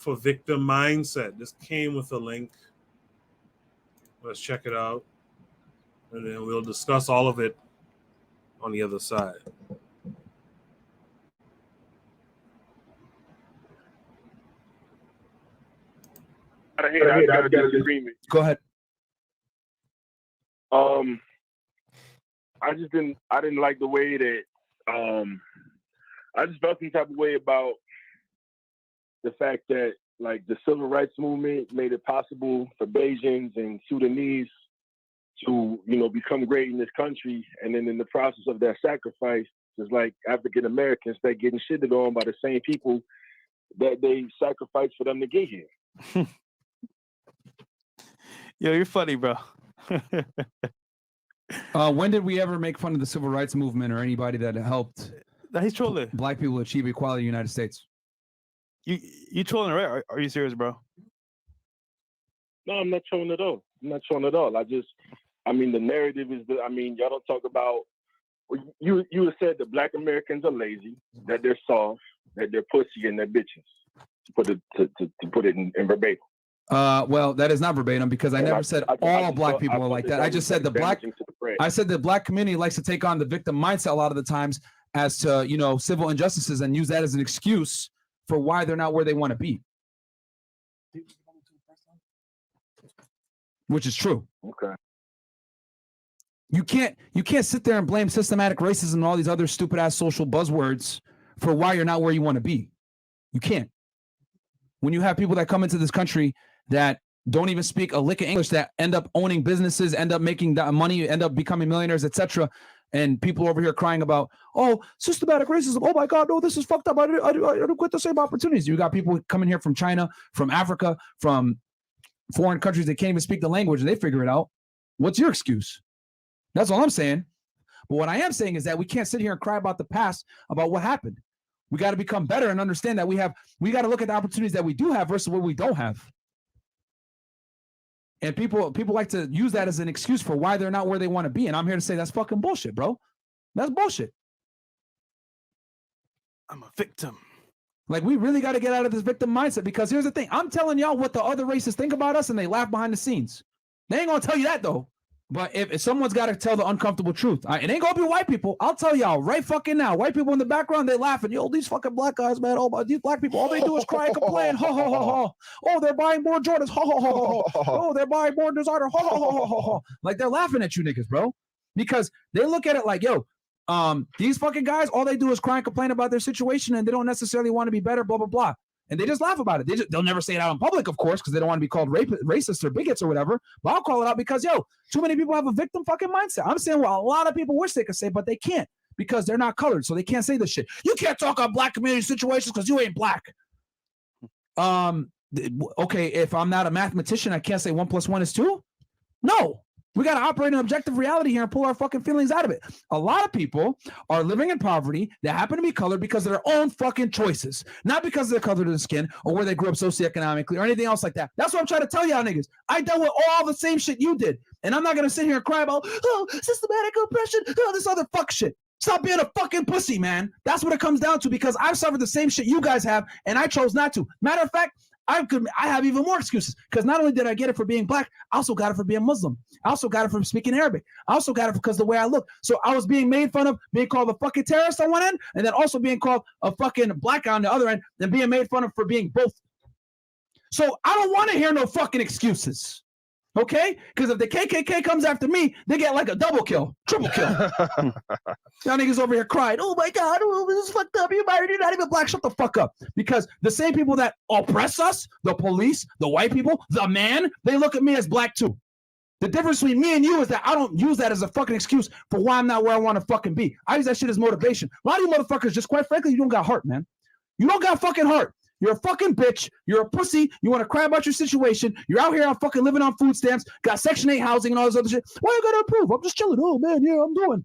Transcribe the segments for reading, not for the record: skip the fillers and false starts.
for victim mindset. This came with a link. Let's check it out. And then we'll discuss all of it on the other side. I got a disagreement. Go ahead. I didn't like the way that I just felt some type of way about the fact that like the civil rights movement made it possible for Bajans and Sudanese to, become great in this country. And then in the process of that sacrifice, it's like African Americans start getting shitted on by the same people that they sacrificed for them to get here. Yo, you're funny, bro. When did we ever make fun of the civil rights movement or anybody that helped He's trolling. black people achieve equality in the United States? You trolling, right? Are you serious, bro? No, I'm not trolling at all. I'm not trolling at all. The narrative is y'all don't talk about, you said that black Americans are lazy, that they're soft, that they're pussy, and they're bitches. To put it in verbatim. Well, that is not verbatim because I never said all black people are like that. I just said I said the black community likes to take on the victim mindset a lot of the times as to, civil injustices and use that as an excuse for why they're not where they want to be. Which is true. Okay. You can't sit there and blame systematic racism and all these other stupid ass social buzzwords for why you're not where you want to be. You can't. When you have people that come into this country that don't even speak a lick of English, that end up owning businesses, end up making money, end up becoming millionaires, etc., and people over here crying about, oh, systematic racism. Oh my God, no, this is fucked up. I don't get the same opportunities. You got people coming here from China, from Africa, from foreign countries that can't even speak the language, and they figure it out. What's your excuse? That's all I'm saying. But what I am saying is that we can't sit here and cry about the past, about what happened. We got to become better and understand that we got to look at the opportunities that we do have versus what we don't have. And people like to use that as an excuse for why they're not where they want to be. And I'm here to say that's fucking bullshit, bro. That's bullshit. I'm a victim. Like, we really got to get out of this victim mindset, because here's the thing. I'm telling y'all what the other races think about us, and they laugh behind the scenes. They ain't going to tell you that, though. But if someone's got to tell the uncomfortable truth, it ain't going to be white people. I'll tell y'all right fucking now. White people in the background, they laughing. Yo, these fucking black guys, man. Oh, these black people, all they do is cry and complain. Ho, ho, ho, ho. Oh, they're buying more Jordans. Ho, ho, ho, ho. Oh, they're buying more designer. Ho, ho, ho, ho, ho. Like, they're laughing at you niggas, bro. Because they look at it like, yo, these fucking guys, all they do is cry and complain about their situation, and they don't necessarily want to be better, blah, blah, blah. And they just laugh about it. They'll never say it out in public, of course, because they don't want to be called racist or bigots or whatever. But I'll call it out because, yo, too many people have a victim fucking mindset. I'm saying what a lot of people wish they could say, but they can't because they're not colored, so they can't say this shit. You can't talk on black community situations because you ain't black. Okay, if I'm not a mathematician, I can't say 1 + 1 is 2? No. We got to operate in objective reality here and pull our fucking feelings out of it. A lot of people are living in poverty that happen to be colored because of their own fucking choices, not because of their color of their skin or where they grew up socioeconomically or anything else like that. That's what I'm trying to tell y'all niggas. I dealt with all the same shit you did. And I'm not going to sit here and cry about, oh, systematic oppression, oh, this other fuck shit. Stop being a fucking pussy, man. That's what it comes down to, because I've suffered the same shit you guys have, and I chose not to. Matter of fact, I have even more excuses, because not only did I get it for being black, I also got it for being Muslim. I also got it from speaking Arabic. I also got it because of the way I look. So I was being made fun of, being called a fucking terrorist on one end, and then also being called a fucking black guy on the other end, and being made fun of for being both. So I don't want to hear no fucking excuses. Okay? Because if the KKK comes after me, they get like a double kill, triple kill. Y'all niggas over here crying, oh my God, oh, this is fucked up. You're not even black. Shut the fuck up. Because the same people that oppress us, the police, the white people, the man, they look at me as black too. The difference between me and you is that I don't use that as a fucking excuse for why I'm not where I want to fucking be. I use that shit as motivation. A lot of you motherfuckers, just quite frankly, you don't got heart, man. You don't got fucking heart. You're a fucking bitch. You're a pussy. You want to cry about your situation. You're out here fucking living on food stamps, got Section 8 housing and all this other shit. Why you gotta improve? I'm just chilling. Oh, man, yeah, I'm doing.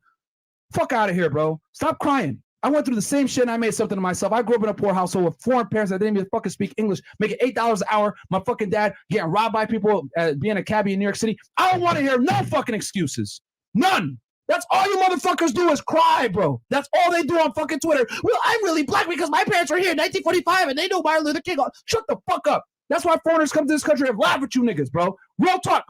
Fuck out of here, bro. Stop crying. I went through the same shit and I made something of myself. I grew up in a poor household with foreign parents that didn't even fucking speak English, making $8 an hour. My fucking dad getting robbed by people, being a cabbie in New York City. I don't want to hear no fucking excuses. None. That's all you motherfuckers do is cry, bro. That's all they do on fucking Twitter. Well, I'm really black because my parents were here in 1945 and they know Martin Luther King. Shut the fuck up. That's why foreigners come to this country and laugh at you niggas, bro. Real talk.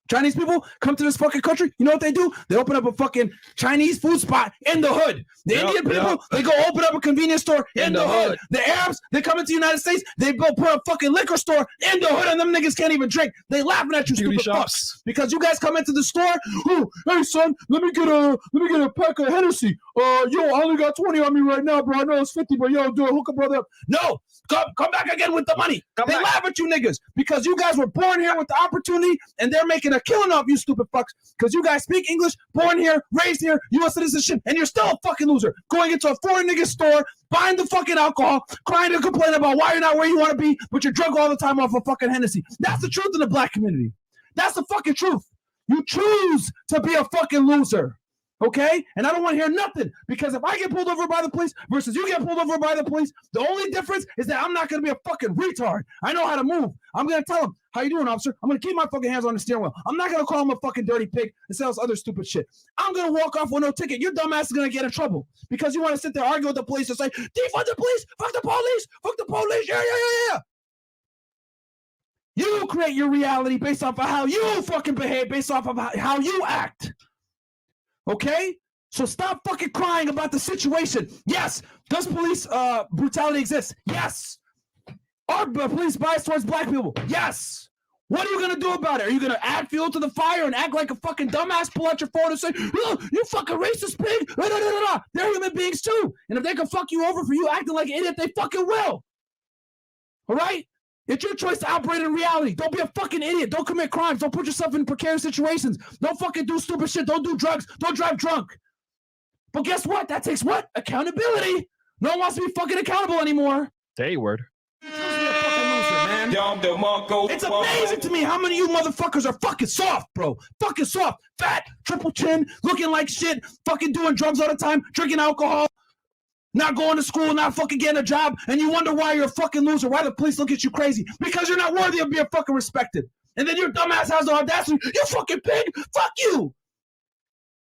Chinese people come to this fucking country. You know what they do? They open up a fucking Chinese food spot in the hood. The Indian people, they go open up a convenience store in the hood. The Arabs, they come into the United States. They go put a fucking liquor store in the hood, and them niggas can't even drink. They laughing at you, stupid fucks. Because you guys come into the store. Oh, hey son, let me get a pack of Hennessy. Yo, I only got 20 on me right now, bro. I know it's 50, but yo, do it. Hook a brother up. No, come back again with the money. They laugh at you niggas because you guys were born here with the opportunity, and they're making a killing off you stupid fucks because you guys speak English, born here, raised here, U.S. citizenship, and you're still a fucking loser. Going into a foreign nigga store, buying the fucking alcohol, crying and complaining about why you're not where you want to be, but you're drunk all the time off of fucking Hennessy. That's the truth in the black community. That's the fucking truth. You choose to be a fucking loser. Okay? And I don't want to hear nothing because if I get pulled over by the police versus you get pulled over by the police, the only difference is that I'm not going to be a fucking retard. I know how to move. I'm going to tell him, how you doing, officer? I'm going to keep my fucking hands on the steering wheel. I'm not going to call him a fucking dirty pig and say all this other stupid shit. I'm going to walk off with no ticket. Your dumb ass is going to get in trouble because you want to sit there arguing with the police and say, defund the police, fuck the police, yeah. You create your reality based off of how you fucking behave, based off of how you act. Okay? So stop fucking crying about the situation. Yes. Does police brutality exist? Yes. Are police bias towards black people? Yes. What are you going to do about it? Are you going to add fuel to the fire and act like a fucking dumbass, pull out your phone and say, oh, you fucking racist pig? They're human beings too. And if they can fuck you over for you acting like an idiot, they fucking will. All right? It's your choice to operate in reality. Don't be a fucking idiot. Don't commit crimes. Don't put yourself in precarious situations. Don't fucking do stupid shit. Don't do drugs. Don't drive drunk. But guess what? That takes what? Accountability. No one wants to be fucking accountable anymore. Say word. It's amazing to me how many of you motherfuckers are fucking soft, bro. Fucking soft. Fat, triple chin, looking like shit, fucking doing drugs all the time, drinking alcohol. Not going to school, not fucking getting a job, and you wonder why you're a fucking loser, why the police look at you crazy, because you're not worthy of being fucking respected. And then your dumbass has the audacity, you fucking pig, fuck you.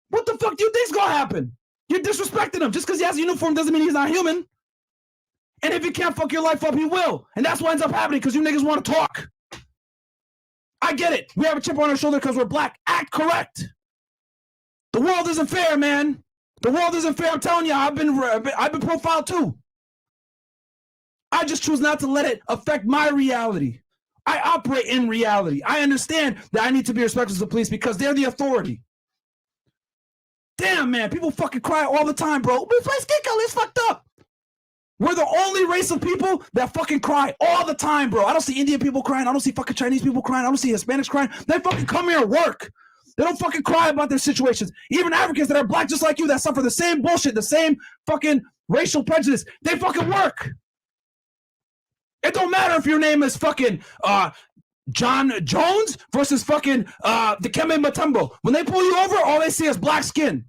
What the fuck do you think's gonna happen? You're disrespecting him. Just because he has a uniform doesn't mean he's not human. And if he can't fuck your life up, he will. And that's what ends up happening because you niggas want to talk. I get it. We have a chip on our shoulder because we're black. Act correct. The world isn't fair, man. The world isn't fair. I'm telling you, I've been profiled too. I just choose not to let it affect my reality. I operate in reality. I understand that I need to be respectful to the police because they're the authority. Damn, man, people fucking cry all the time, bro. We play skin color, it's fucked up. We're the only race of people that fucking cry all the time, bro. I don't see Indian people crying. I don't see fucking Chinese people crying. I don't see Hispanics crying. They fucking come here and work. They don't fucking cry about their situations. Even Africans that are black just like you that suffer the same bullshit, the same fucking racial prejudice, they fucking work. It don't matter if your name is fucking John Jones versus fucking Dikembe Mutombo. When they pull you over, all they see is black skin.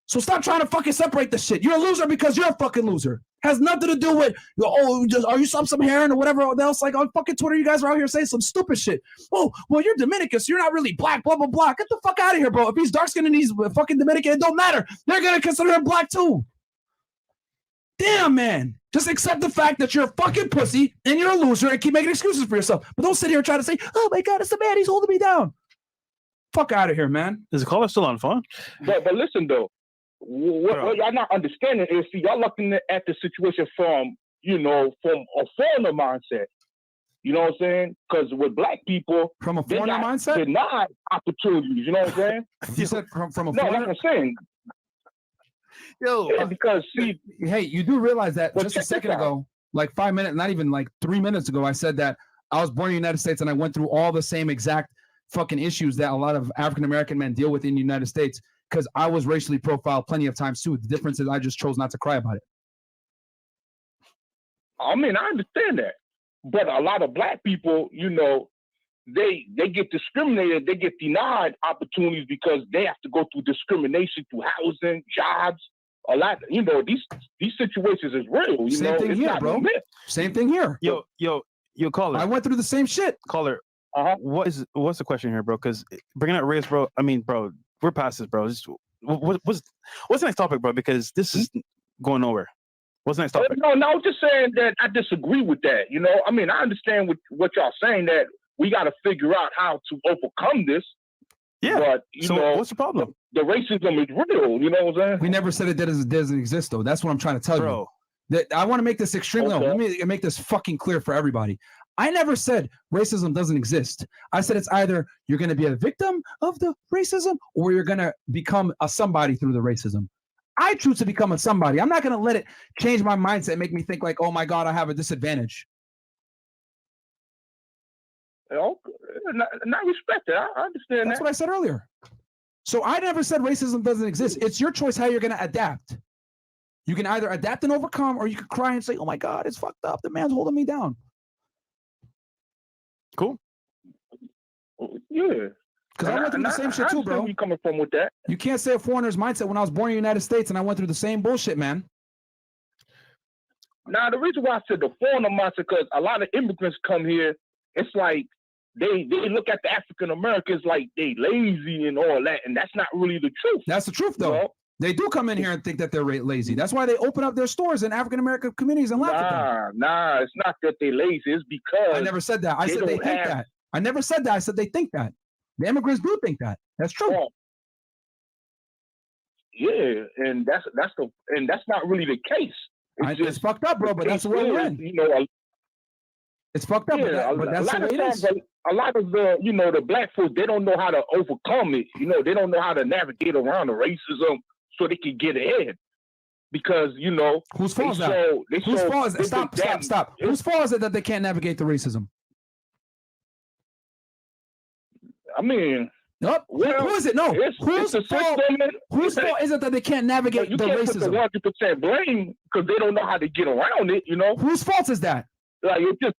So stop trying to fucking separate this shit. You're a loser because you're a fucking loser. Has nothing to do with, are you some heroin or whatever else? Like on fucking Twitter, you guys are out here saying some stupid shit. Oh, well, you're Dominican, so you're not really black, blah, blah, blah. Get the fuck out of here, bro. If he's dark-skinned and he's fucking Dominican, it don't matter. They're going to consider him black too. Damn, man. Just accept the fact that you're a fucking pussy and you're a loser and keep making excuses for yourself. But don't sit here and try to say, oh my God, it's a man. He's holding me down. Fuck out of here, man. Is the caller still on phone? But listen, though. What y'all not understanding is, see, y'all looking at the situation from a foreigner mindset. You know what I'm saying? Because with black people, from a foreigner mindset, denied opportunities. You know what I'm saying? You said from a no, foreigner. Like I'm saying. Yo, yeah, because see, hey, you do realize that just a second ago, like 5 minutes, not even like 3 minutes ago, I said that I was born in the United States and I went through all the same exact fucking issues that a lot of African American men deal with in the United States. Because I was racially profiled plenty of times too. The difference is I just chose not to cry about it. I mean, I understand that. But a lot of black people, they get discriminated. They get denied opportunities because they have to go through discrimination through housing, jobs, a lot. These situations is real. Same thing here, bro. Same thing here. Yo, caller. I went through the same shit. Caller, what's the question here, bro? Because bringing up race, bro, I mean, bro, we're past this, bro. what's the next topic, bro? Because this is going nowhere. What's the next topic? No, I'm just saying that I disagree with that. You know, I mean, I understand what y'all saying, that we got to figure out how to overcome this. Yeah. But, you know, what's the problem? The racism is real. You know what I'm saying? We never said it doesn't exist, though. That's what I'm trying to tell you. That I want to make this extremely. Okay. Let me make this fucking clear for everybody. I never said racism doesn't exist. I said it's either you're going to be a victim of the racism or you're going to become a somebody through the racism. I choose to become a somebody. I'm not going to let it change my mindset and make me think like, oh my God, I have a disadvantage. Okay. Not respect it. I understand That's what I said earlier. So I never said racism doesn't exist. It's your choice how you're going to adapt. You can either adapt and overcome, or you can cry and say, oh my God, it's fucked up. The man's holding me down. Cool. Yeah. Because I went through the same shit too, bro. Where you coming from with that? You can't say a foreigner's mindset when I was born in the United States and I went through the same bullshit, man. Now, the reason why I said the foreigner mindset, because a lot of immigrants come here, it's like they look at the African Americans like they lazy and all that, and that's not really the truth. That's the truth, though. You know? They do come in here and think that they're lazy. That's why they open up their stores in African American communities and laugh at them. Nah, it's not that they lazy. It's because I never said that. I said they think that. I never said that. I said they think that. The immigrants do think that. That's true. Oh. Yeah, and that's not really the case. It's fucked up, bro. But that's the way we're in. You know, it's fucked up. Yeah, but that's the way it is. A lot of the the black folks, they don't know how to overcome it. You know, they don't know how to navigate around the racism so they can get ahead. Because whose fault is that? Whose fault is it? Stop. Whose fault is it that they can't navigate the racism? I mean, nope. Who is it? No. Whose fault is it that they can't navigate the racism? You can't put the 100% blame because they don't know how to get around it. You know. Whose fault is that? Like it's just.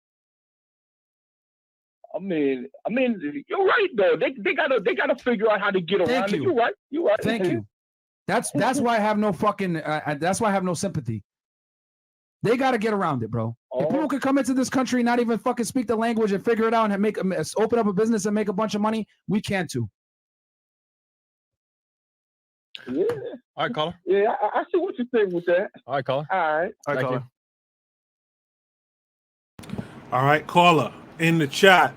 I mean, you're right though. They gotta figure out how to get around it. You're right. Thank you. That's why I have no fucking. That's why I have no sympathy. They got to get around it, bro. If people could come into this country and not even fucking speak the language and figure it out and open up a business and make a bunch of money, we can too. Yeah. All right, caller. Yeah, I see what you're saying with that. All right, caller. All right. Thank you. All right, caller. In the chat,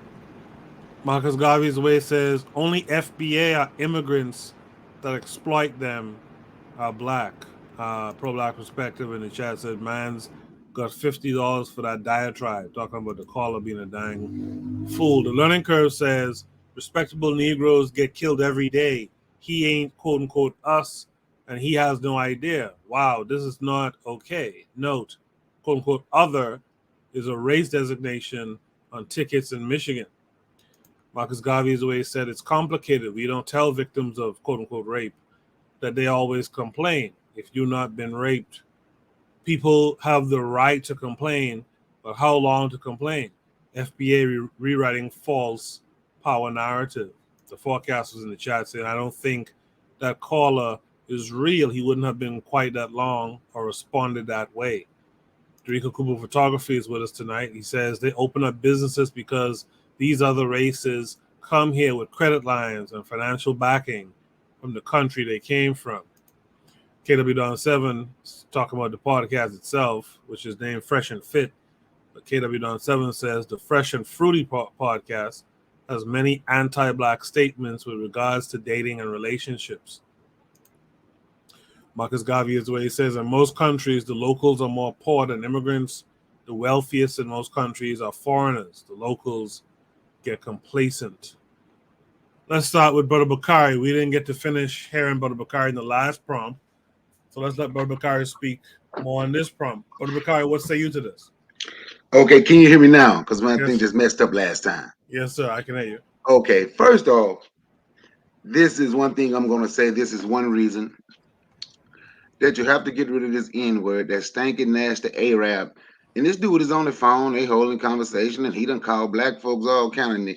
Marcus Garvey's way says only FBA are immigrants that exploit them are black. Pro-black perspective in the chat said, man's got $50 for that diatribe, talking about the caller being a dang fool. The learning curve says respectable Negroes get killed every day. He ain't quote unquote us, and he has no idea. Wow, this is not okay. Note, quote unquote other is a race designation on tickets in Michigan. Marcus Garvey's way said it's complicated. We don't tell victims of quote unquote rape that they always complain. If you've not been raped, people have the right to complain, but how long to complain? FBA rewriting false power narrative. The forecast was in the chat saying, I don't think that caller is real. He wouldn't have been quite that long or responded that way. Dorico Kubo Photography is with us tonight. He says they open up businesses because these other races come here with credit lines and financial backing from the country they came from. KW Don 7 is talking about the podcast itself, which is named Fresh and Fit. But KW Don 7 says the Fresh and Fruity podcast has many anti-black statements with regards to dating and relationships. Marcus Garvey is the way he says, in most countries, the locals are more poor than immigrants. The wealthiest in most countries are foreigners. The locals get complacent. Let's start with Brother Bakari. We didn't get to finish hearing Brother Bakari in the last prompt. So let's let Brother Bakari speak more on this prompt. Brother Bakari, what say you to this? Okay, can you hear me now? Because my thing just messed up last time. Yes, sir, I can hear you. Okay, first off, this is one thing I'm going to say. This is one reason that you have to get rid of this N-word, that stinking, nasty Arab. And this dude is on the phone, they holding conversation, and he done called black folks all kind of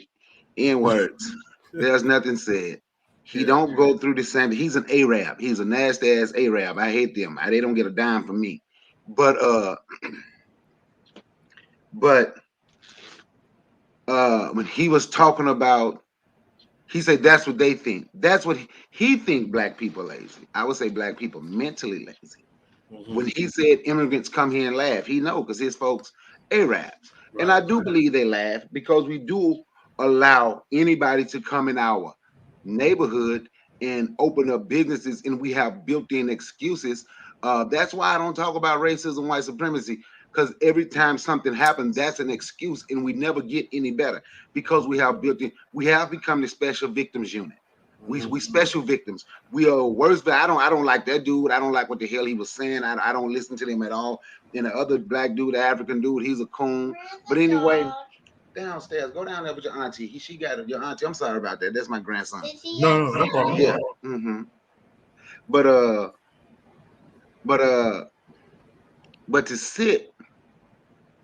N-words. There's nothing said. He don't go through the same. He's an Arab. He's a nasty ass Arab. I hate them. They don't get a dime from me. But when he was talking about He said that's what they think. That's what he think black people lazy. I would say black people mentally lazy. When he said immigrants come here and laugh, he know because his folks Arabs. And I do believe they laugh because we do allow anybody to come in our neighborhood and open up businesses, and we have built-in excuses. That's why I don't talk about racism, white supremacy, because every time something happens, that's an excuse, and we never get any better because we have built in. We have become the special victims unit. We special victims. We are worse, but I don't like that dude. I don't like what the hell he was saying. I don't listen to him at all. And the other black dude, the African dude, he's a coon. But anyway, downstairs, go down there with your auntie. She got your auntie. I'm sorry about that. That's my grandson. No problem. Yeah. But to sit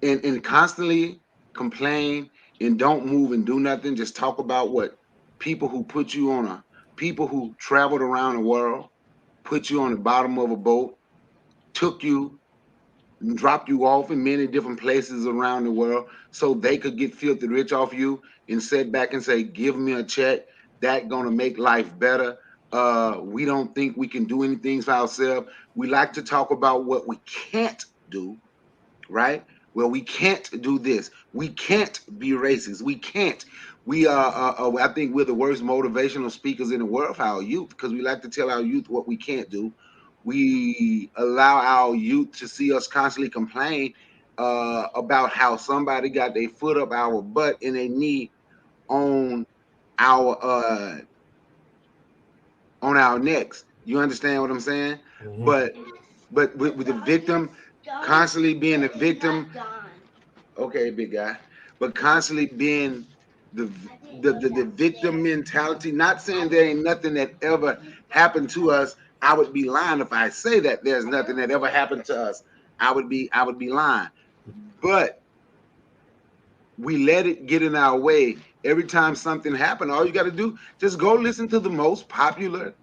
and constantly complain and don't move and do nothing, just talk about what people who put you on a people who traveled around the world, put you on the bottom of a boat, took you and dropped you off in many different places around the world so they could get filthy rich off you and sit back and say, give me a check, that gonna make life better. We don't think we can do anything for ourselves. We like to talk about what we can't do, right? Well, we can't do this. We can't be racist. We can't. I think we're the worst motivational speakers in the world for our youth because we like to tell our youth what we can't do. We allow our youth to see us constantly complain about how somebody got their foot up our butt and they knee on our necks. You understand what I'm saying? But with the victim constantly being a victim. Okay, big guy. But constantly being the victim mentality, not saying there ain't nothing that ever happened to us. I would be lying if I say that there's nothing that ever happened to us. I would be lying. But we let it get in our way. Every time something happened, all you got to do, just go listen to the most popular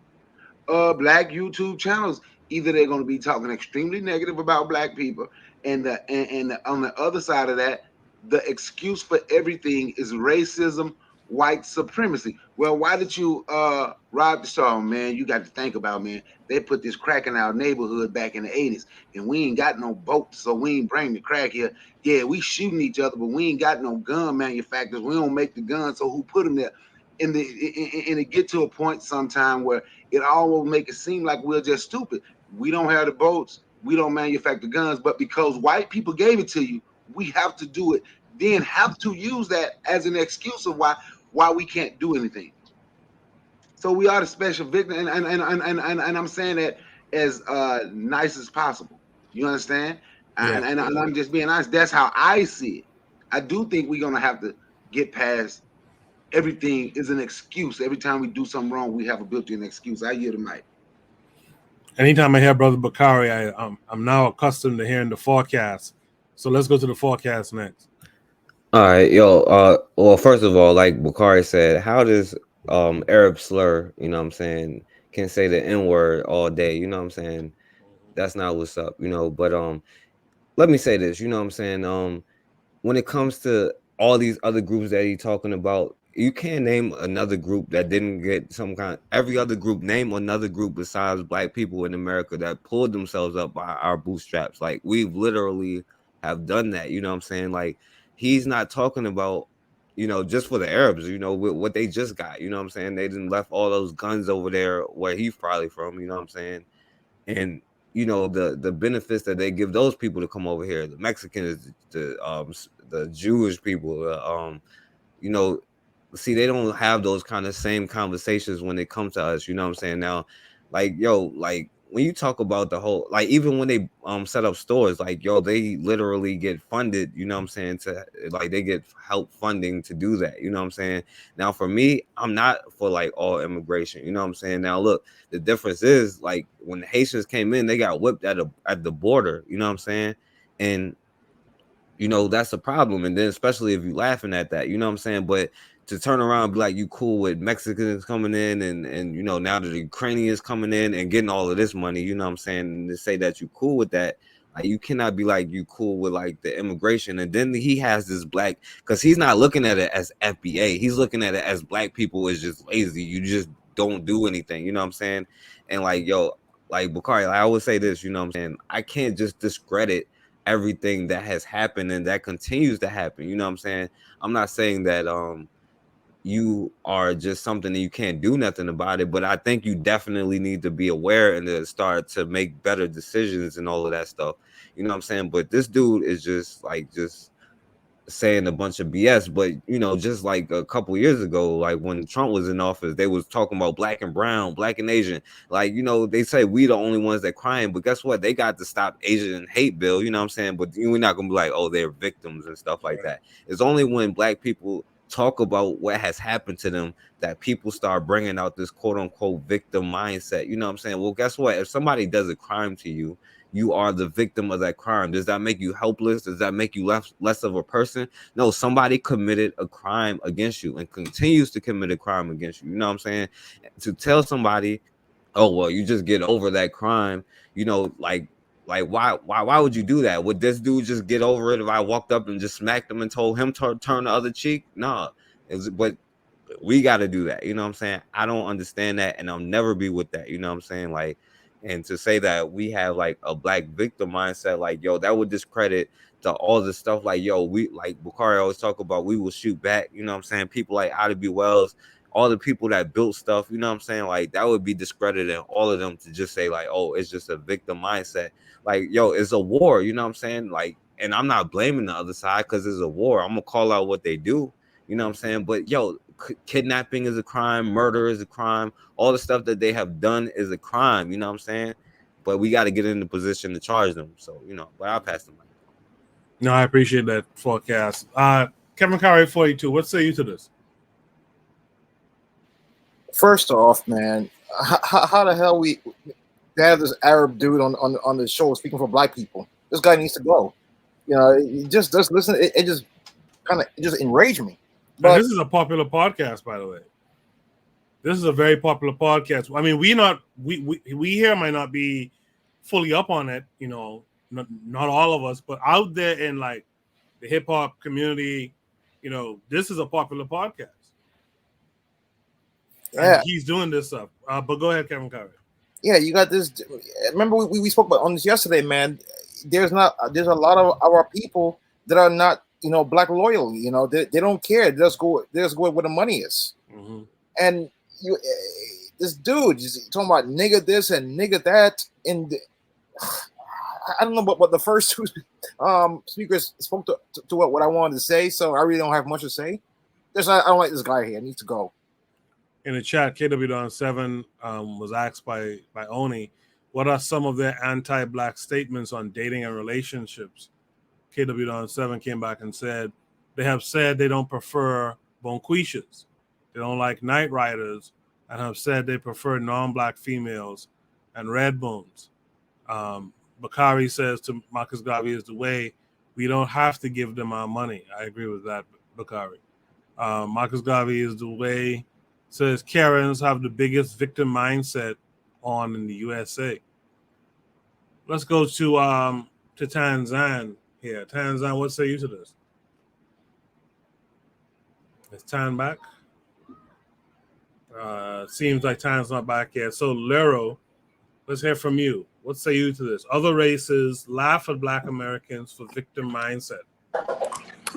black YouTube channels. Either they're going to be talking extremely negative about black people, and on the other side of that, the excuse for everything is racism, white supremacy. Well, why did you rob the store, man? You got to think about, man. They put this crack in our neighborhood back in the 80s, and we ain't got no boats, so we ain't bring the crack here. Yeah, we shooting each other, but we ain't got no gun manufacturers. We don't make the guns, so who put them there? And it get to a point sometime where it almost make it seem like we're just stupid. We don't have the boats, we don't manufacture guns, but because white people gave it to you, we have to do it. Then have to use that as an excuse of why we can't do anything. So we are the special victim, and I'm saying that as nice as possible. You understand? Yeah. And I'm just being honest. That's how I see it. I do think we're gonna have to get past. Everything is an excuse. Every time we do something wrong, we have a built-in excuse. I hear the mic. Anytime I hear Brother Bakari, I'm now accustomed to hearing the forecast. So let's go to the forecast next. All right, yo. Well, first of all, like Bakari said, how does Arab slur, you know what I'm saying, can say the N-word all day, you know what I'm saying? That's not what's up, you know. But let me say this, you know what I'm saying? When it comes to all these other groups that he's talking about, you can't name another group that didn't get some kind. Every other group, name another group besides black people in America that pulled themselves up by our bootstraps. Like, we've literally have done that. You know what I'm saying? Like, he's not talking about, you know, just for the Arabs, you know, what they just got. You know what I'm saying? They didn't left all those guns over there where he's probably from. You know what I'm saying? And you know, the benefits that they give those people to come over here, the Mexicans, the Jewish people, you know, see, they don't have those kind of same conversations when it comes to us. You know what I'm saying? Now, like, yo, like when you talk about the whole, like, even when they set up stores, like, yo, they literally get funded, you know what I'm saying, to, like, they get help funding to do that, you know what I'm saying? Now, for me, I'm not for, like, all immigration, you know what I'm saying? Now, look, the difference is, like, when the Haitians came in, they got whipped at the border, you know what I'm saying? And, you know, that's a problem. And then especially if you're laughing at that, you know what I'm saying? But to turn around and be like, you cool with Mexicans coming in and you know, now the Ukrainians coming in and getting all of this money, you know what I'm saying? And to say that you cool with that, Like you cannot be like you cool with like the immigration, and then he has this black, because he's not looking at it as FBA. He's looking at it as black people is just lazy. You just don't do anything. You know what I'm saying? And like yo, like Bakari, I always say this. You know what I'm saying? I can't just discredit everything that has happened and that continues to happen. You know what I'm saying? I'm not saying that you are just something that you can't do nothing about it, but I think you definitely need to be aware and to start to make better decisions and all of that stuff. You know what I'm saying? But this dude is just like saying a bunch of BS. But you know, just like a couple years ago, like when Trump was in office, they was talking about black and brown, black and Asian. Like, you know, they say we the only ones that crying, but guess what? They got to stop Asian hate bill. You know what I'm saying? But we're not gonna be like, oh, they're victims and stuff like that. It's only when black people talk about what has happened to them that people start bringing out this quote unquote victim mindset. You know what I'm saying? Well, guess what? If somebody does a crime to you, you are the victim of that crime. Does that make you helpless? Does that make you less of a person? No, somebody committed a crime against you and continues to commit a crime against you. You know what I'm saying? To tell somebody, oh well, you just get over that crime, you know, like why would you do that? Would this dude just get over it if I walked up and just smacked him and told him to turn the other cheek? Nah. But we got to do that. You know what I'm saying? I don't understand that, and I'll never be with that. You know what I'm saying? Like, and to say that we have like a black victim mindset, like, yo, that would discredit all the stuff. Like, yo, we like Bakari always talk about, we will shoot back. You know what I'm saying? People like Ida Wells, all the people that built stuff. You know what I'm saying? Like, that would be discrediting all of them to just say like, oh, it's just a victim mindset. Like, yo, it's a war. You know what I'm saying? Like, and I'm not blaming the other side because it's a war. I'm gonna call out what they do. You know what I'm saying? But yo, kidnapping is a crime, murder is a crime, all the stuff that they have done is a crime. You know what I'm saying? But we got to get in the position to charge them. So, you know, but I'll pass the mic. No, I appreciate that forecast. Kevin Curry 42, what say you to this? First off, man, how the hell we have this Arab dude on the show speaking for black people? This guy needs to go. You know, just listen. It just enraged me. But and this is a popular podcast, by the way. This is a very popular podcast. I mean, we here might not be fully up on it, you know, not all of us, but out there in like the hip hop community, you know, this is a popular podcast. Yeah, and he's doing this stuff. But go ahead, Kevin Curry. Yeah, you got this. Remember we spoke about on this yesterday, man. There's a lot of our people that are not, you know, black loyal. You know, they don't care. They just go where the money is. Mm-hmm. And this dude is talking about nigga this and nigga that, and I don't know what the first two speakers spoke to what I wanted to say, so I really don't have much to say. I don't like this guy here. He needs to go. In the chat, KW7 was asked by Oni, what are some of their anti-black statements on dating and relationships? KW7 came back and said they have said they don't prefer bonquishas, they don't like night riders, and have said they prefer non-black females and red bones. Bakari says to Marcus Garvey is the way, we don't have to give them our money. I agree with that, Bakari. Marcus Garvey is the way, says Karens have the biggest victim mindset on in the USA. Let's go to Tanzan here. Tanzan, what say you to this? Is Tan back? Seems like Tan's not back yet. So Lero, let's hear from you. What say you to this? Other races laugh at Black Americans for victim mindset.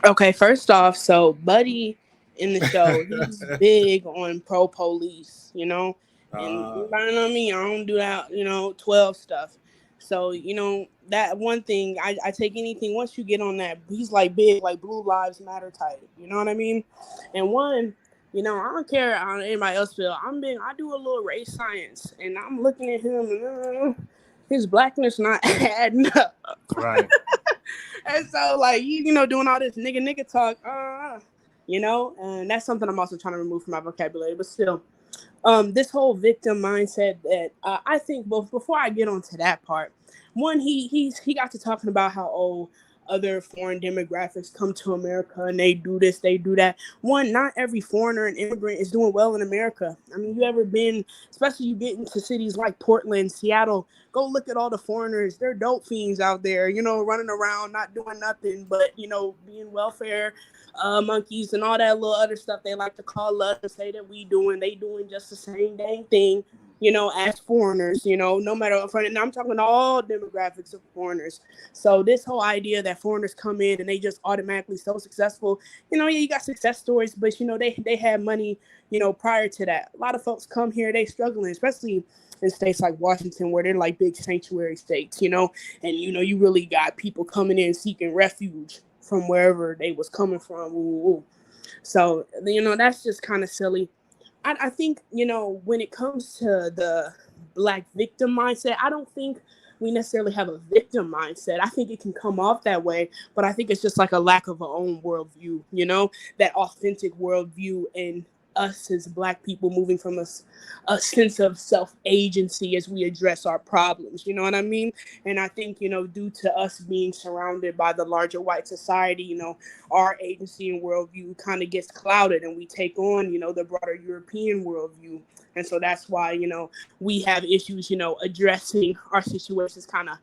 Okay, first off, so Buddy in the show, he's big on pro-police, you know? And anybody know me, I don't do that, 12 stuff. So, that one thing, I take anything, once you get on that, he's like big, like Blue Lives Matter type, you know what I mean? And one, I don't care how anybody else feel. I do a little race science, and I'm looking at him, and his blackness not adding up. Right. And so, like, doing all this nigga talk, and that's something I'm also trying to remove from my vocabulary. But still, this whole victim mindset that I think, before I get onto that part, one, he got to talking about how other foreign demographics come to America and they do this, they do that. One, not every foreigner and immigrant is doing well in America. I mean, you ever been, especially you get into cities like Portland, Seattle, go look at all the foreigners. They're dope fiends out there, you know, running around, not doing nothing, but, you know, being welfare monkeys and all that little other stuff they like to call us and say that they doing just the same dang thing, you know, as foreigners, you know, no matter what. And I'm talking all demographics of foreigners. So this whole idea that foreigners come in and they just automatically so successful, you know, yeah, you got success stories, but, you know, they had money, you know, prior to that. A lot of folks come here, they struggling, especially in states like Washington, where they're like big sanctuary states, you know, and, you know, you really got people coming in seeking refuge from wherever they was coming from. Ooh. So, you know, that's just kind of silly. I think, you know, when it comes to the Black victim mindset, I don't think we necessarily have a victim mindset. I think it can come off that way, but I think it's just like a lack of our own worldview, you know, that authentic worldview, and us as Black people moving from a sense of self-agency as we address our problems, you know what I mean? And I think, you know, due to us being surrounded by the larger white society, you know, our agency and worldview kind of gets clouded, and we take on, you know, the broader European worldview. And so that's why, you know, we have issues, you know, addressing our situations kind of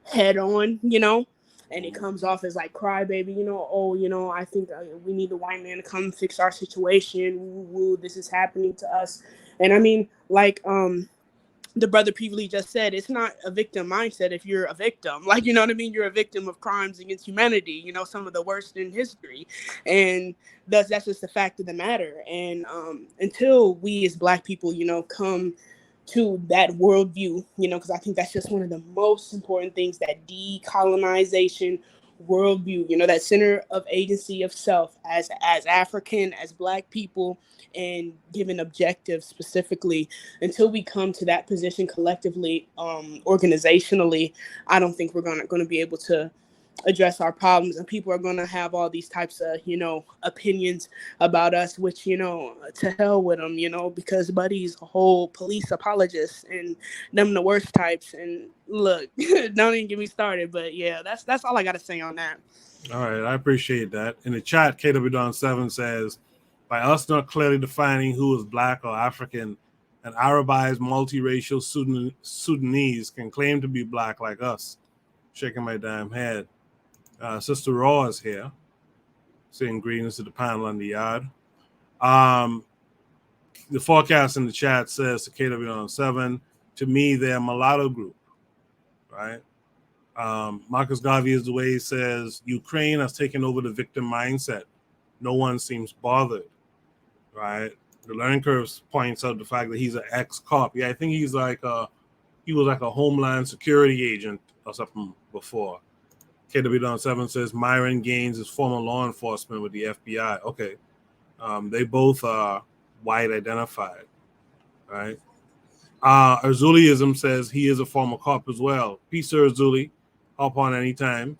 head on, you know, and it comes off as like crybaby, you know, oh, you know, I think we need the white man to come fix our situation. Woo, this is happening to us. And I mean, like, the brother previously just said, it's not a victim mindset if you're a victim. Like, you know what I mean? You're a victim of crimes against humanity, you know, some of the worst in history. And that's just the fact of the matter. And until we as Black people, you know, come to that worldview, you know, because I think that's just one of the most important things, that decolonization worldview, you know, that center of agency of self as African, as Black people, and given objectives specifically. Until we come to that position collectively, organizationally, I don't think we're gonna be able to address our problems, and people are going to have all these types of, you know, opinions about us, which, you know, to hell with them, you know, because Buddy's a whole police apologist and them the worst types. And look, don't even get me started, but yeah, that's all I got to say on that. All right, I appreciate that. In the chat, KW Don 7 says, by us not clearly defining who is Black or African, an Arabized multiracial Sudanese can claim to be Black like us. Shaking my damn head. Sister Raw is here, saying greetings to the panel on the yard. The forecast in the chat says to KW7, to me, they're a mulatto group, right? Marcus Garvey is the way he says, Ukraine has taken over the victim mindset. No one seems bothered, right? The learning curve points out the fact that he's an ex-cop. Yeah, I think he was like a Homeland Security agent or something before. KW7 says Myron Gaines is former law enforcement with the FBI. Okay. They both are white identified, right? Erzuliism says he is a former cop as well. Peace, Sir Erzuli. Hop on anytime.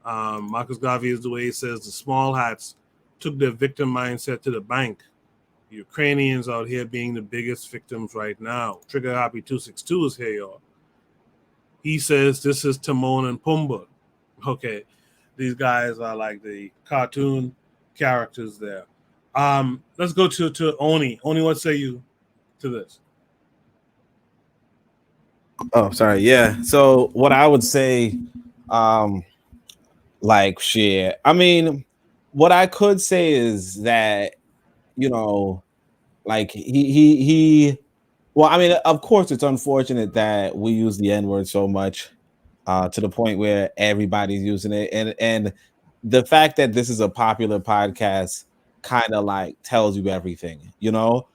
Marcus Garvey is the way he says the small hats took their victim mindset to the bank. The Ukrainians out here being the biggest victims right now. Trigger Happy 262 is here, y'all. He says this is Timon and Pumbaa. Okay, these guys are like the cartoon characters there. Let's go to Oni. Oni, what say you to this? Oh, sorry. Yeah. So what I would say, like shit. I mean, what I could say is that, you know, like he. Well, I mean, of course, it's unfortunate that we use the N-word so much. To the point where everybody's using it, and the fact that this is a popular podcast kind of like tells you everything, you know.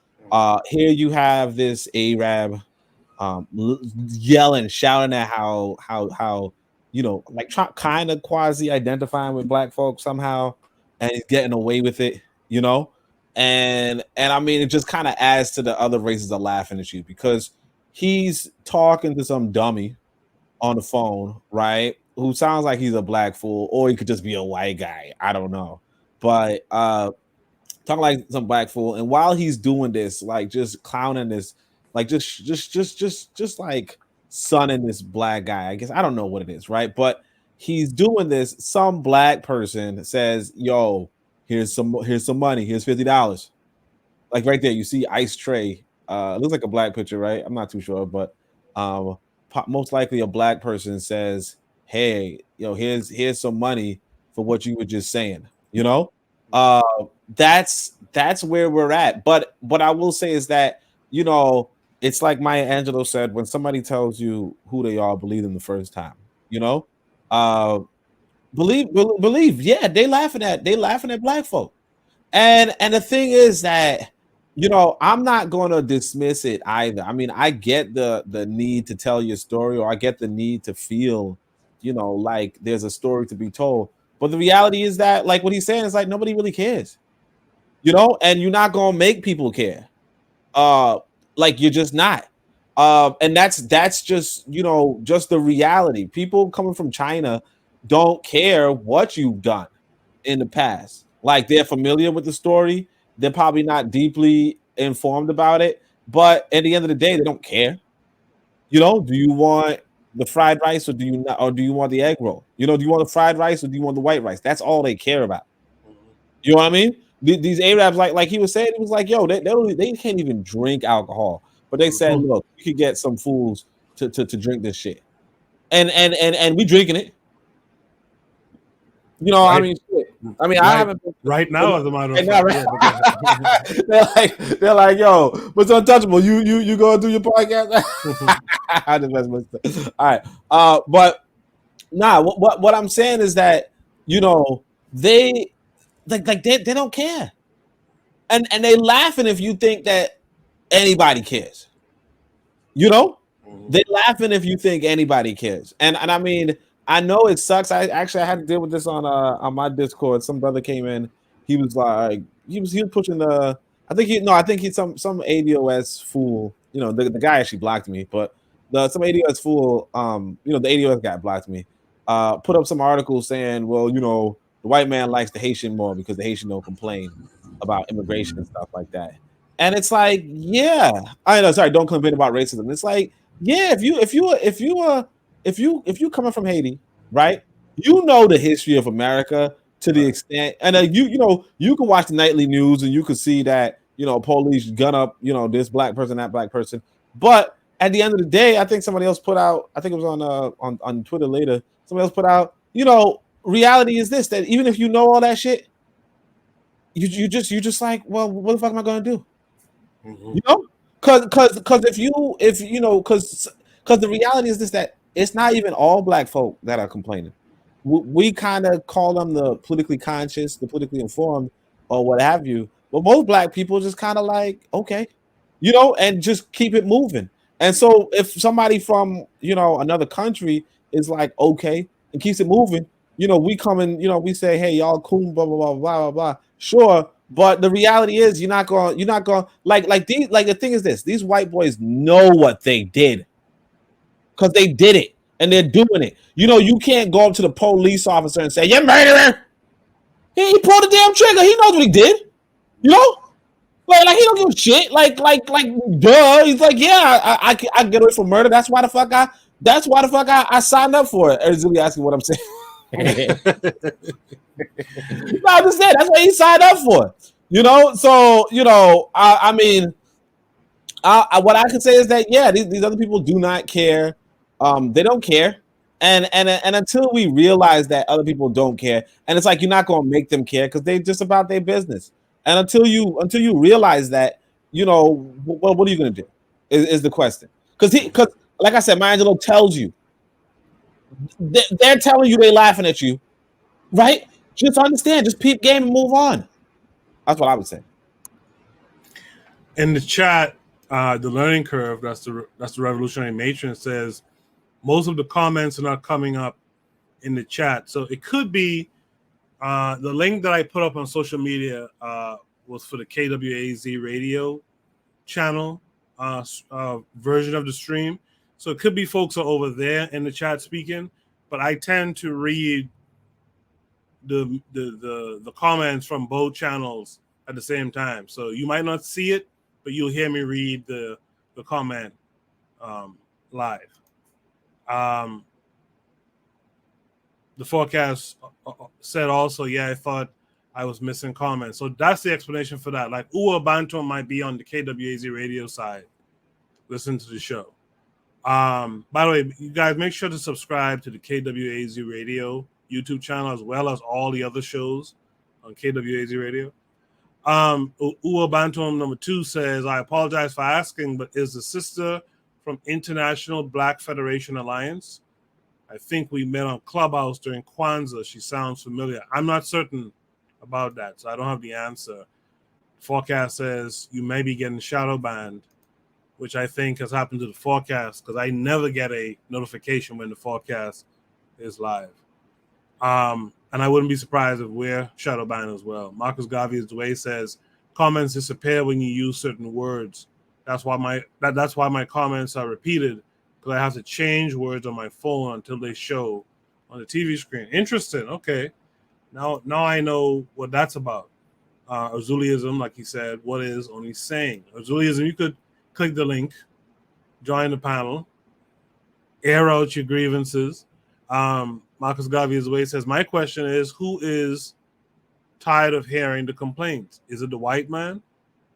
Here you have this Arab yelling, shouting at how you know, like kind of quasi identifying with Black folks somehow, and he's getting away with it, you know. And I mean, it just kind of adds to the other races are laughing at you because he's talking to some dummy on the phone, right? Who sounds like he's a Black fool, or he could just be a white guy. I don't know. But talking like some Black fool, and while he's doing this, like just clowning this, like just like sunning this Black guy. I guess I don't know what it is, right? But he's doing this. Some black person says, "Yo, here's some money. Here's $50." Like right there, you see Ice Tray. It looks like a black picture, right? I'm not too sure, but most likely a black person says, "Hey, here's some money for what you were just saying." You know, that's where we're at. But what I will say is that it's like Maya Angelou said: when somebody tells you who they are, believe them the first time. You know, believe. Yeah, they laughing at black folk. And the thing is that I'm not going to dismiss it either. I mean, I get the need to tell your story, or I get the need to feel, like there's a story to be told. But the reality is that, like what he's saying, is like nobody really cares, and you're not going to make people care. Like you're just not. And that's just just the reality. People coming from China don't care what you've done in the past. Like they're familiar with the story. They're probably not deeply informed about it, but at the end of the day, they don't care. Do you want the fried rice, or do you not, or do you want the egg roll? Do you want the fried rice, or do you want the white rice? That's all they care about. You know what I mean? These Arabs, like he was saying, it was like, yo, they can't even drink alcohol, but they said, look, you could get some fools to drink this shit, and we drinking it. Right. I mean, shit. I mean, right, I haven't been, right now, as a matter of right fact. now, right? they're like, yo, what's untouchable? You go do your podcast. I just mess with stuff. All right, but nah, what I'm saying is that they they don't care, and they laughing if you think that anybody cares. They laughing if you think anybody cares, and I mean, I know it sucks. I had to deal with this on my Discord. Some brother came in. He was like, he was pushing the. I think he's some ADOS fool. The guy actually blocked me, but some ADOS fool. The ADOS guy blocked me. Put up some articles saying, well, the white man likes the Haitian more because the Haitian don't complain about immigration and stuff like that. And it's like, yeah, I know. Sorry, don't complain about racism. It's like, yeah, if you coming from Haiti, right? The history of America to the extent, and you can watch the nightly news and you can see that police gun up this black person, that black person. But at the end of the day, I think somebody else put out. I think it was on Twitter later. Somebody else put out. Reality is this: that even if you know all that shit, you just like, well, what the fuck am I going to do? Because the reality is this: that it's not even all black folk that are complaining. We kind of call them the politically conscious, the politically informed, or what have you. But most black people just kind of like, okay, and just keep it moving. And so if somebody from another country is like, okay, and keeps it moving, we come and we say, hey, y'all cool, blah blah blah blah blah blah. Sure, but the reality is you're not going like the thing is this: these white boys know what they did because they did it and they're doing it. You can't go up to the police officer and say, you're murderer. He pulled the damn trigger. He knows what he did. Like he don't give a shit. Like duh. He's like, yeah, I get away from murder. That's why the fuck I signed up for it. Is really asking what I'm saying. No, I'm just saying that's what he signed up for. So I mean, what I can say is that these other people do not care. They don't care, and until we realize that other people don't care, and it's like you're not going to make them care because they're just about their business. And until you realize that, what are you going to do? Is the question? Because like I said, Mangelo tells you they're telling you they're laughing at you, right? Just understand, just peep game and move on. That's what I would say. In the chat, the learning curve, that's the revolutionary matron, says most of the comments are not coming up in the chat. So it could be the link that I put up on social media was for the KWAZ radio channel version of the stream. So it could be folks are over there in the chat speaking, but I tend to read the comments from both channels at the same time. So you might not see it, but you'll hear me read the comment live. the forecast said also, yeah, I thought I was missing comments. So that's the explanation for that. Like Ua Banton might be on the KWAZ radio side. Listen to the show. By the way, you guys make sure to subscribe to the KWAZ radio YouTube channel as well as all the other shows on KWAZ radio. Ua Banton number 2 says, I apologize for asking, but is the sister from International Black Federation Alliance? I think we met on Clubhouse during Kwanzaa. She sounds familiar. I'm not certain about that, so I don't have the answer. Forecast says you may be getting shadow banned, which I think has happened to the forecast because I never get a notification when the forecast is live. And I wouldn't be surprised if we're shadow banned as well. Marcus Garvey's way says comments disappear when you use certain words. That's why my comments are repeated, because I have to change words on my phone until they show on the TV screen. Interesting. Okay. Now I know what that's about. Azuliism, like he said, what is only saying. Azuliism, you could click the link, join the panel, air out your grievances. Marcus Garvey's way says, my question is, who is tired of hearing the complaints? Is it the white man?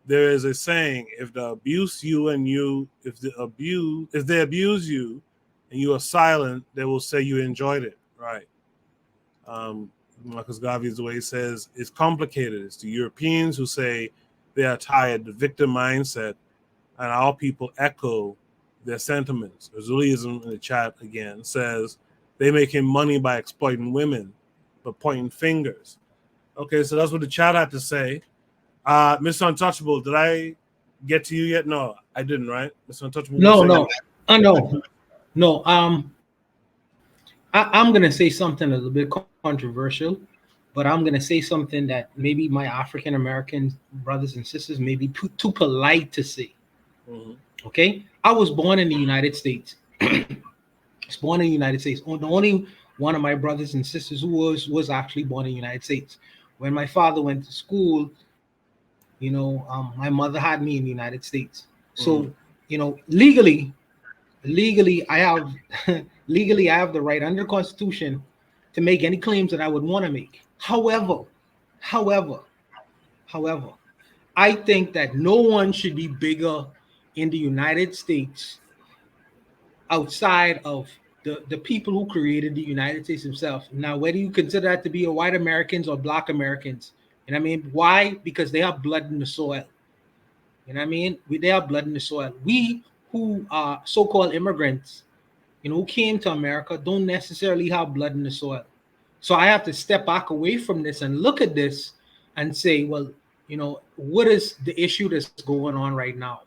There is a saying, if they abuse you and if they abuse you and you are silent, they will say you enjoyed it. Right. Marcus Garvey's way says it's complicated. It's the Europeans who say they are tired, the victim mindset, and our people echo their sentiments. Azuliism in the chat again says they making money by exploiting women, but pointing fingers. Okay, so that's what the chat had to say. Mr. Untouchable, did I get to you yet? No, I didn't, right? Mr. Untouchable? No. I'm going to say something a little bit controversial, but I'm going to say something that maybe my African American brothers and sisters may be too polite to say. Mm-hmm. Okay? I was born in the United States. The only one of my brothers and sisters who was actually born in the United States. When my father went to school, my mother had me in the United States. So, legally, I have the right under Constitution to make any claims that I would want to make. However, I think that no one should be bigger in the United States outside of the people who created the United States themselves. Now, whether you consider that to be a white Americans or black Americans, you know what I mean? Why? Because they have blood in the soil. You know what I mean? They have blood in the soil. We who are so-called immigrants, who came to America, don't necessarily have blood in the soil. So I have to step back away from this and look at this and say, well, what is the issue that's going on right now?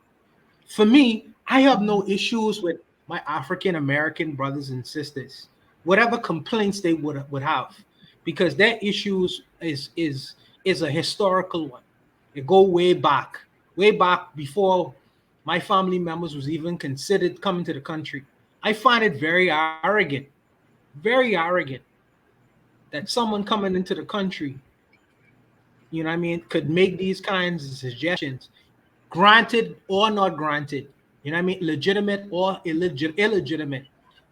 For me, I have no issues with my African American brothers and sisters, whatever complaints they would have, because their issues is a historical one. It go way back before my family members was even considered coming to the country. I find it very arrogant that someone coming into the country, could make these kinds of suggestions, granted or not granted, legitimate or illegitimate,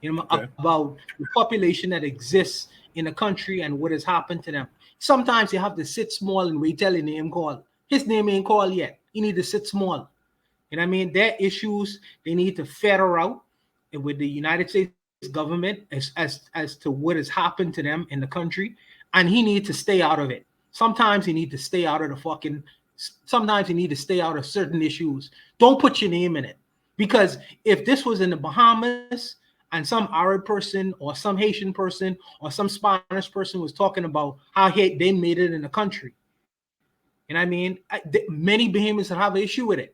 okay, about the population that exists in the country and what has happened to them. Sometimes you have to sit small and wait till your name called. His name ain't called yet. You need to sit small. Their issues, they need to ferret out with the United States government as to what has happened to them in the country, and he needs to stay out of it. Sometimes you need to stay out of sometimes you need to stay out of certain issues. Don't put your name in it, because if this was in the Bahamas and some Arab person or some Haitian person or some Spanish person was talking about how they made it in the country, many Bahamians have an issue with it,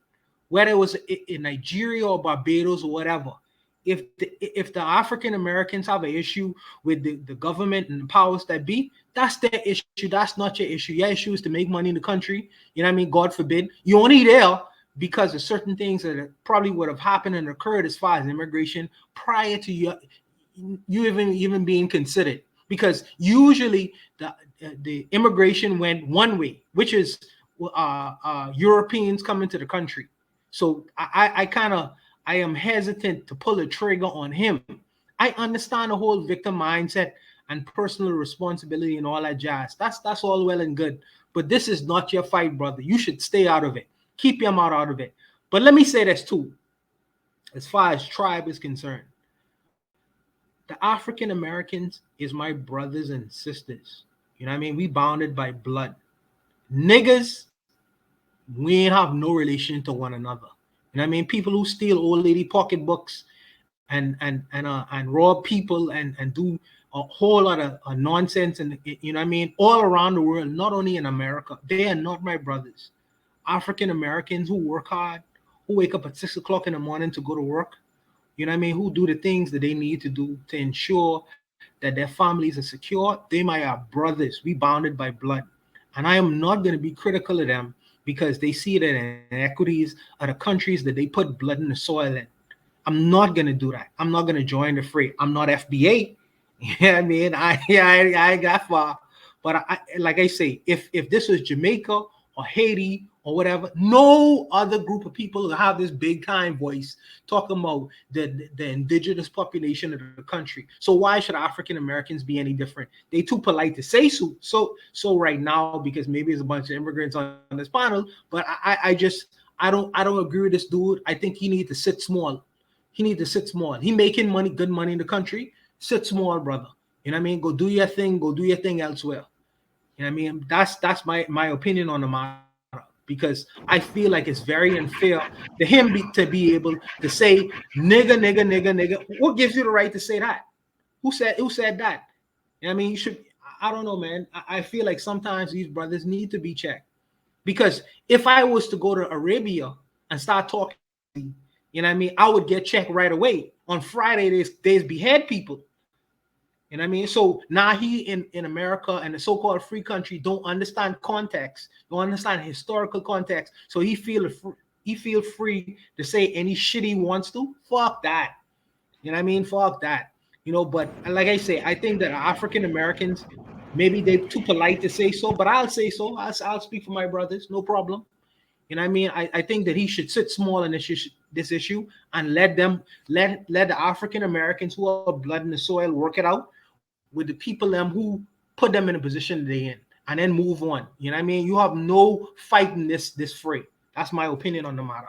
whether it was in Nigeria or Barbados or whatever. If the African Americans have an issue with the government and the powers that be, that's their issue. That's not your issue. Your issue is to make money in the country. God forbid. You're only there because of certain things that probably would have happened and occurred as far as immigration prior to you even being considered. Because usually the immigration went one way, which is Europeans coming to the country. So I am hesitant to pull a trigger on him. I understand the whole victim mindset. and personal responsibility and all that jazz. That's all well and good. But this is not your fight, brother. You should stay out of it. Keep your mouth out of it. But let me say this too. As far as tribe is concerned, the African Americans is my brothers and sisters. You know what I mean? We bounded by blood. Niggas, we ain't have no relation to one another. You know what I mean? People who steal old lady pocketbooks and rob people and do a whole lot of nonsense, and you know what I mean, all around the world, not only in America. They are not my brothers. African Americans who work hard, who wake up at 6 o'clock in the morning to go to work, you know what I mean, who do the things that they need to do to ensure that their families are secure. They my brothers. We bounded by blood. And I am not going to be critical of them because they see that inequities are the countries that they put blood in the soil in. I'm not going to do that. I'm not going to join the fray. I'm not FBA. You know what I mean? I got far. But like I say, if this was Jamaica or Haiti or whatever, no other group of people have this big time voice talking about the indigenous population of the country. So why should African Americans be any different? They too polite to say so right now, because maybe there's a bunch of immigrants on this panel. But I don't agree with this dude. I think he needs to sit small. He needs to sit small. He making money, good money in the country. Sit small, brother. You know what I mean? Go do your thing. Go do your thing elsewhere. You know what I mean? That's my opinion on the matter, because I feel like it's very unfair to him to be able to say nigga. What gives you the right to say that? Who said that? You know what I mean? You should. I don't know, man. I feel like sometimes these brothers need to be checked, because if I was to go to Arabia and start talking, you know what I mean, I would get checked right away. On Friday, there's behead people. You know what I mean? So now he in America and the so-called free country don't understand context, don't understand historical context. So he feel free to say any shit he wants to. Fuck that. You know what I mean? Fuck that. You know, but like I say, I think that African Americans, maybe they're too polite to say so, but I'll say so. I'll speak for my brothers, no problem. You know what I mean? I think that he should sit small in this issue and let the African Americans who are blood in the soil work it out with the people them who put them in a position they're in, and then move on. You know what I mean? You have no fight in this fray. That's my opinion on the matter.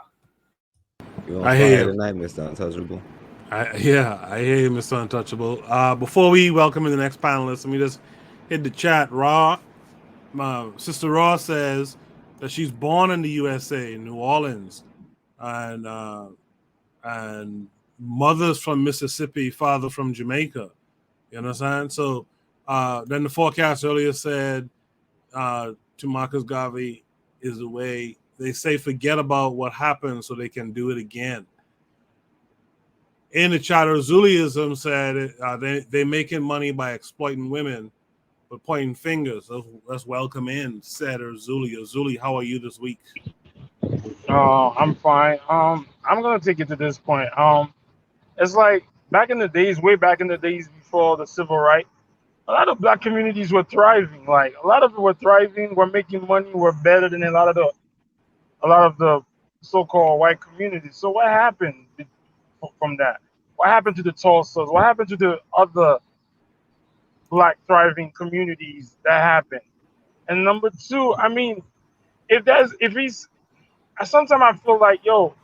You on I fire hear you. tonight, Mr. Untouchable. I hear you, Mr. Untouchable. Before we welcome in the next panelist, let me just hit the chat. My sister Raw says that she's born in the USA, New Orleans, and mother's from Mississippi, father from Jamaica. You understand? So then the forecast earlier said to Marcus Garvey is the way they say forget about what happened so they can do it again. In the chat, Zuliism said they're making money by exploiting women, but pointing fingers. Let's welcome in, said Zuli. Zuli, how are you this week? I'm fine. I'm gonna take it to this point. It's like back in the days, way back in the days before the civil rights, a lot of black communities were thriving. Like a lot of them were thriving, were making money, were better than a lot of the so-called white communities. So what happened from that? What happened to the Tulsas? What happened to the other black thriving communities that happened? And number two, I mean, sometimes I feel like, yo,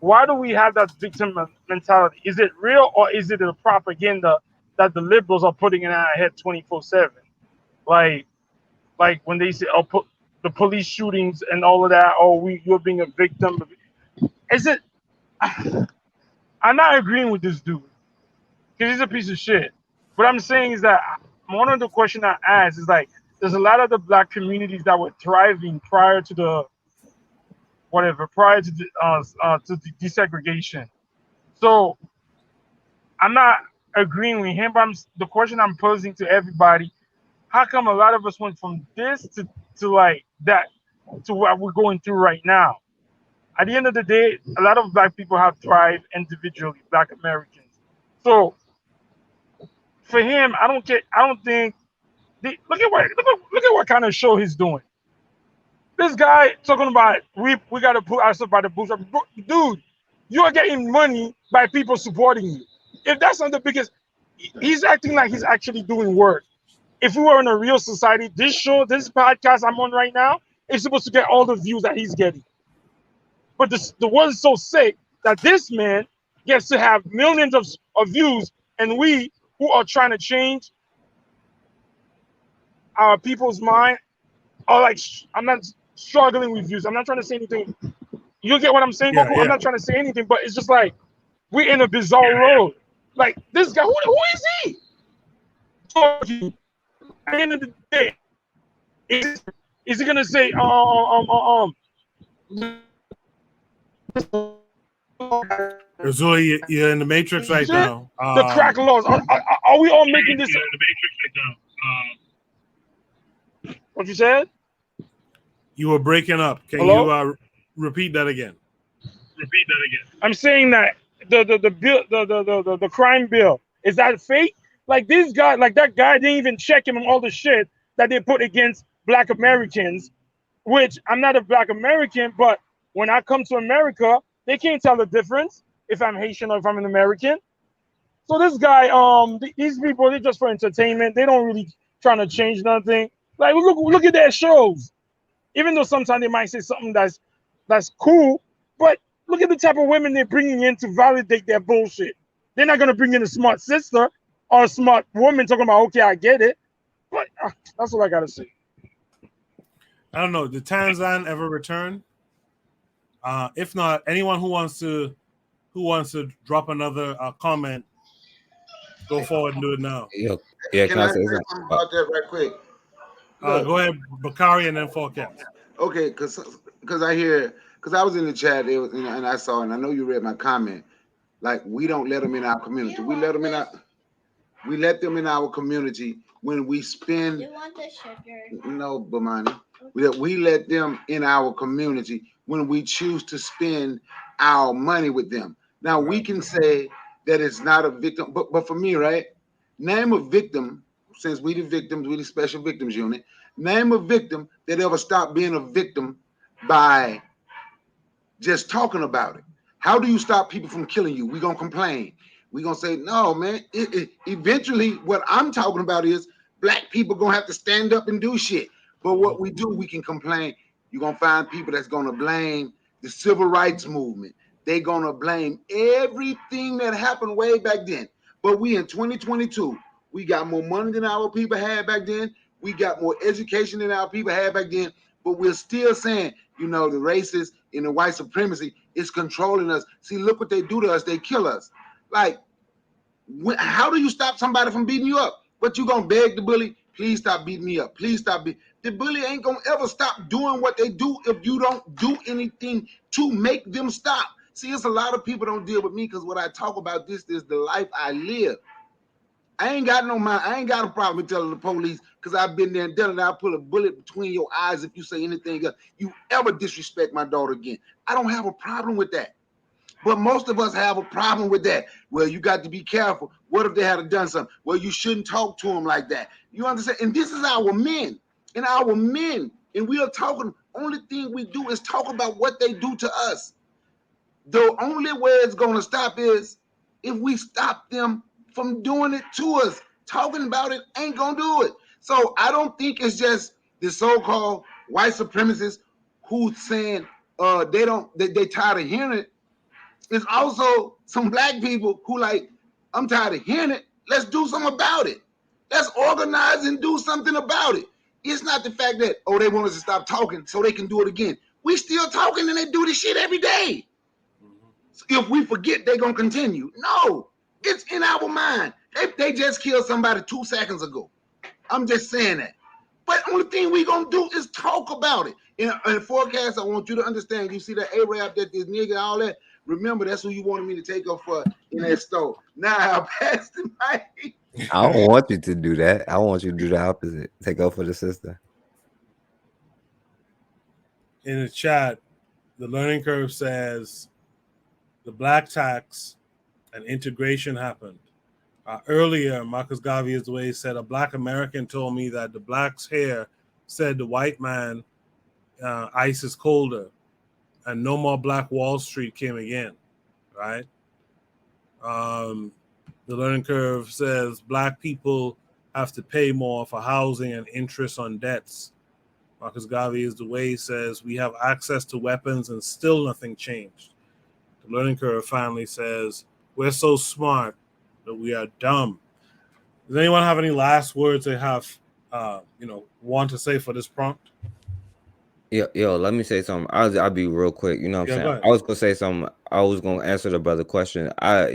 why do we have that victim mentality? Is it real, or is it a propaganda that the liberals are putting in our head 24/7? Like when they say, "Oh, the police shootings and all of that," "Oh, you're being a victim." Is it? I'm not agreeing with this dude because he's a piece of shit. What I'm saying is that one of the questions I asked is like, there's a lot of the black communities that were thriving prior to the desegregation. So I'm not agreeing with him, but the question I'm posing to everybody: how come a lot of us went from this to like that to what we're going through right now? At the end of the day, a lot of black people have thrived individually, black Americans. So for him, I don't think. Look at what kind of show he's doing. This guy talking about we got to put ourselves by the bootstrap. Dude, you are getting money by people supporting you. If that's not the biggest, he's acting like he's actually doing work. If we were in a real society, this show, this podcast I'm on right now, is supposed to get all the views that he's getting. But the world's so sick that this man gets to have millions of views, and we who are trying to change our people's mind are like, I'm not struggling with views. I'm not trying to say anything. You get what I'm saying, Goku? I'm not trying to say anything, but it's just like we're in a bizarre road. Like this guy, who is he? At the end of the day, is he gonna say Azuli, you're in the matrix right now. The crack laws. Are we all making this? What you said? You were breaking up. Can Hello? you repeat that again? I'm saying that the bill, the crime bill, is that fake? Like this guy, like that guy didn't even check him on all the shit that they put against Black Americans, which I'm not a Black American, but when I come to America, they can't tell the difference if I'm Haitian or if I'm an American. So this guy, these people, they're just for entertainment. They don't really trying to change nothing. Like look at their shows. Even though sometimes they might say something that's cool, but look at the type of women they're bringing in to validate their bullshit. They're not gonna bring in a smart sister or a smart woman talking about, okay, I get it. But that's all I gotta say. I don't know. Did Tanzan ever return? If not, anyone who wants to drop another comment, go forward and do it now. Yeah, Can I say something about that right quick? Go ahead, Bakari, and then Forecast. Okay, because I was in the chat, and I saw, and I know you read my comment. Like, we don't let them in our community. We let them in our community when we spend. You want the sugar? No, Bamani. We let them in our community when we choose to spend our money with them. Now we can say that it's not a victim, but for me, right? Name a victim, since we the victims, we the special victims unit. Name a victim that ever stopped being a victim by just talking about it. How do you stop people from killing you? We're gonna complain. We're gonna say, no, man. Eventually, what I'm talking about is Black people gonna have to stand up and do shit. But what we do, we can complain. You're gonna find people that's gonna blame the civil rights movement. They're gonna blame everything that happened way back then. But we in 2022, we got more money than our people had back then. We got more education than our people had back then. But we're still saying, the racists and the white supremacy is controlling us. See, look what they do to us. They kill us. Like, how do you stop somebody from beating you up? But you gonna beg the bully, please stop beating me up. Please stop beating. The bully ain't gonna ever stop doing what they do if you don't do anything to make them stop. See, it's a lot of people don't deal with me because what I talk about, this is the life I live. I ain't got a problem with telling the police because I've been there and done it. I'll put a bullet between your eyes if you say anything else. You ever disrespect my daughter again. I don't have a problem with that. But most of us have a problem with that. Well, you got to be careful. What if they had done something? Well, you shouldn't talk to them like that. You understand? And this is our men. And we are talking, only thing we do is talk about what they do to us. The only way it's going to stop is if we stop them from doing it to us. Talking about it ain't going to do it. So I don't think it's just the so-called white supremacists who saying they tired of hearing it. It's also some Black people who like, I'm tired of hearing it. Let's do something about it. Let's organize and do something about it. It's not the fact that, they want us to stop talking so they can do it again. We still talking and they do this shit every day. So if we forget, they're going to continue. No, it's in our mind. They just killed somebody 2 seconds ago. I'm just saying that. But the only thing we going to do is talk about it. In Forecast, I want you to understand, you see that Arab, that this nigga, all that, remember, that's who you wanted me to take up for in that store. Now I'll pass the mic. I don't want you to do that. I want you to do the opposite. Take up for the sister. In the chat, the learning curve says the black tax and integration happened. Earlier, Marcus Garvey is the way he said, a Black American told me that the black's hair said the white man, ice is colder, and no more Black Wall Street came again, right? The learning curve says black people have to pay more for housing and interest on debts. Marcus Garvey is the way says we have access to weapons and still nothing changed. The learning curve finally says we're so smart that we are dumb. Does anyone have any last words they have, want to say for this prompt? Yo, let me say something. I'll be real quick. You know what I'm Yeah, go saying? ahead. I was gonna say something. I was gonna answer the brother question. I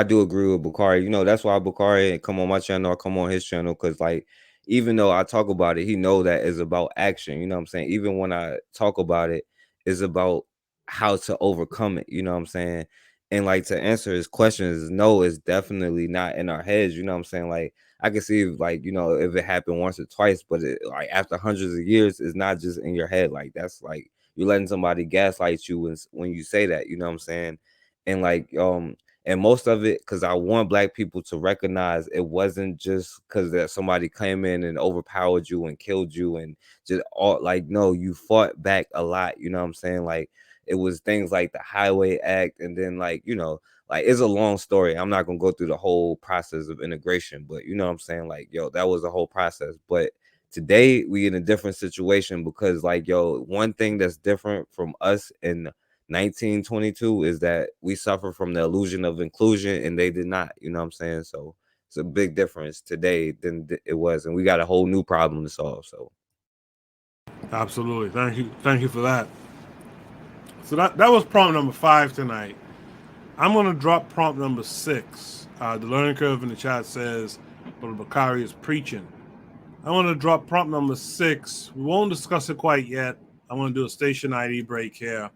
do agree with Bakari. You know, that's why Bakari come on my channel or come on his channel, because like even though I talk about it, he know that it's about action. You know what I'm saying? Even when I talk about it, it's about how to overcome it. You know what I'm saying? And like to answer his questions, no, it's definitely not in our heads. You know what I'm saying? Like I can see like, you know, if it happened once or twice, but like after hundreds of years, it's not just in your head. Like that's like you're letting somebody gaslight you when you say that, you know what I'm saying? And like and most of it, because I want black people to recognize it wasn't just because that somebody came in and overpowered you and killed you and just all like no, you fought back a lot, you know what I'm saying? Like it was things like the Highway Act, and then like, you know, like it's a long story. I'm not gonna go through the whole process of integration, but you know what I'm saying? Like, yo, that was a whole process. But today we in a different situation because like, yo, one thing that's different from us in 1922 is that we suffer from the illusion of inclusion and they did not, you know what I'm saying? So it's a big difference today than it was, and we got a whole new problem to solve. So Absolutely. Thank you for that. So that was prompt number 5 tonight. I'm going to drop prompt number 6. The learning curve in the chat says, Brother Bakari is preaching. I want to drop prompt number 6. We won't discuss it quite yet. I want to do a station ID break here,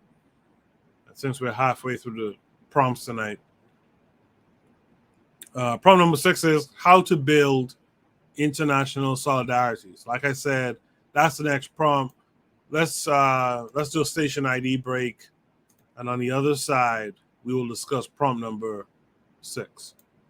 since we're halfway through the prompts tonight. Prompt number 6 is how to build international solidarities. Like I said, that's the next prompt. Let's do a station ID break, and on the other side, we will discuss prompt number 6.